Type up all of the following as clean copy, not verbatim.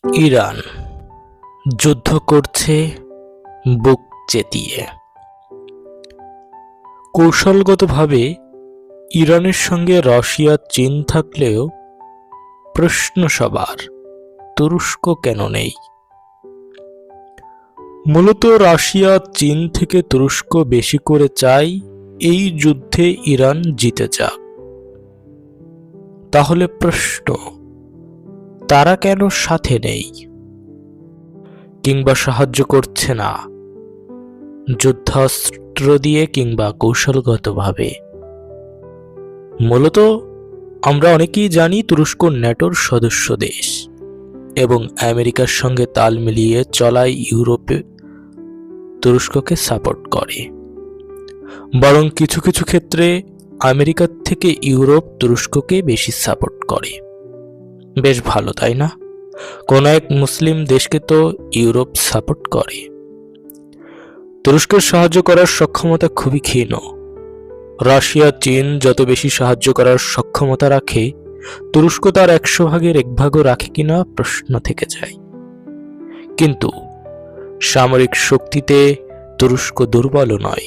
Iran যুদ্ধ করছে বুক চেতিয়ে। কৌশলগতভাবে ইরানের সঙ্গে রাশিয়া চীন থাকলেও প্রশ্ন সবার, তুরস্ক কেন নেই? মূলত রাশিয়া চীন থেকে তুরস্ক বেশি করে চায় এই যুদ্ধে ইরান জিতে যাক। তাহলে প্রশ্ন, তারা কেন সাথে নেই কিংবা সাহায্য করছে না, যুদ্ধাস্ত্র দিয়ে কিংবা কৌশলগতভাবে? মূলত আমরা অনেকেই জানি তুরস্ক ন্যাটোর সদস্য দেশ এবং আমেরিকার সঙ্গে তাল মিলিয়ে চলায় ইউরোপে তুরস্ককে সাপোর্ট করে। বরং কিছু কিছু ক্ষেত্রে আমেরিকার থেকে ইউরোপ তুরস্ককে বেশি সাপোর্ট করে। বেশ ভালো, তাই না? কোন এক মুসলিম দেশকে তো ইউরোপ সাপোর্ট করে। তুরস্কের সাহায্য করার সক্ষমতা খুবই ক্ষীণ। রাশিয়া চীন যত বেশি সাহায্য করার সক্ষমতা রাখে, তুরস্ক তার 100 ভাগের 1 ভাগও রাখে কিনা প্রশ্ন থেকে যায়। কিন্তু সামরিক শক্তিতে তুরস্ক দুর্বল নয়।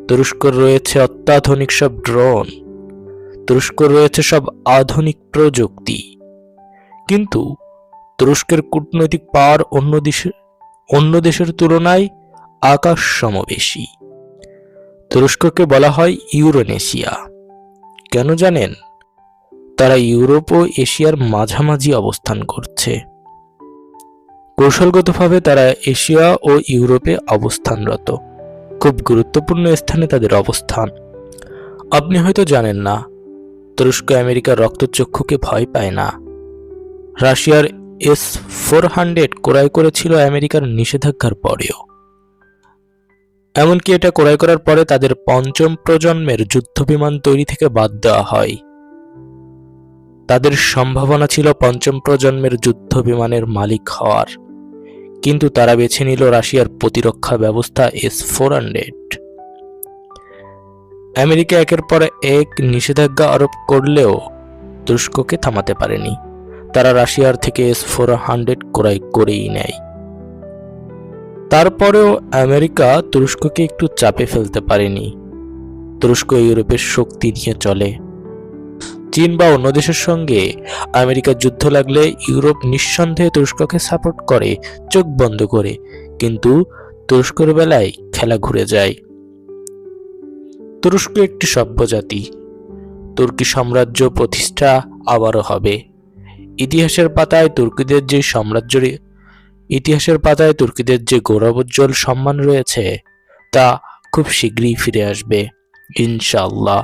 তুরস্কর রয়েছে অত্যাধুনিক সব ড্রোন, তুরস্কর রয়েছে সব আধুনিক প্রযুক্তি। কিন্তু তুরস্কের কূটনৈতিক পাওয়ার অন্য দেশের তুলনায় আকাশ সম বেশি। তুরস্ককে বলা হয় ইউরেনেশিয়া। কেন জানেন? তারা ইউরোপ ও এশিয়ার মাঝামাঝি অবস্থান করছে। কৌশলগতভাবে তারা এশিয়া ও ইউরোপে অবস্থানরত। খুব গুরুত্বপূর্ণ স্থানে তাদের অবস্থান। আপনি হয়তো জানেন না, তুরস্ক আমেরিকার রক্তচক্ষুকে ভয় পায় না। রাশিয়ার S-400 ক্রয় করেছিল আমেরিকার নিষেধাজ্ঞার পরেও। এমনকি এটা ক্রয় করার পরে তাদের 5ম প্রজন্মের যুদ্ধবিমান তৈরি থেকে বাদ দেওয়া হয়। তাদের সম্ভাবনা ছিল 5ম প্রজন্মের যুদ্ধবিমানের মালিক হওয়ার, কিন্তু তারা বেছে নিল রাশিয়ার প্রতিরক্ষা ব্যবস্থা S-400। আমেরিকা একের পর এক নিষেধাজ্ঞা আরোপ করলেও তুরস্ককে থামাতে পারেনি। তারা রাশিয়ার থেকে S-400 ক্রয় করেই নেয়। তারপরেও আমেরিকা তুরস্ককে একটু চাপে ফেলতে পারেনি। তুরস্ক ইউরোপের শক্তি নিয়ে চলে। চীন বা অন্য দেশের সঙ্গে আমেরিকার যুদ্ধ লাগলে ইউরোপ নিঃসন্দেহে তুরস্ককে সাপোর্ট করে, চোখ বন্ধ করে। কিন্তু তুরস্কের বেলায় খেলা ঘুরে যায়। তুরস্ক একটি সভ্য জাতি। তুর্কি সাম্রাজ্য প্রতিষ্ঠা আবারও হবে। ইতিহাসের পাতায় তুর্কিদের যে গৌরবোজ্জ্বল সম্মান রয়েছে তা খুব শীঘ্রই ফিরে আসবে ইনশাআল্লাহ।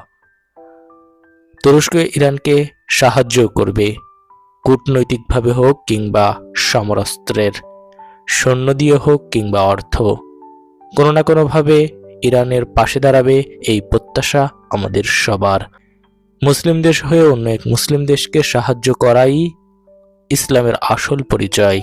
তুরস্ক ইরানকে সাহায্য করবে, কূটনৈতিকভাবে হোক কিংবা সমরাস্ত্রের, সৈন্য দিয়ে হোক কিংবা অর্থ। কোনো না কোনোভাবে ইরানের পাশে দাঁড়াবে, এই প্রত্যাশা আমাদের সবার। মুসলিম দেশ হয়ে অন্য এক মুসলিম দেশকে সাহায্য করাই ইসলামের আসল পরিচয়।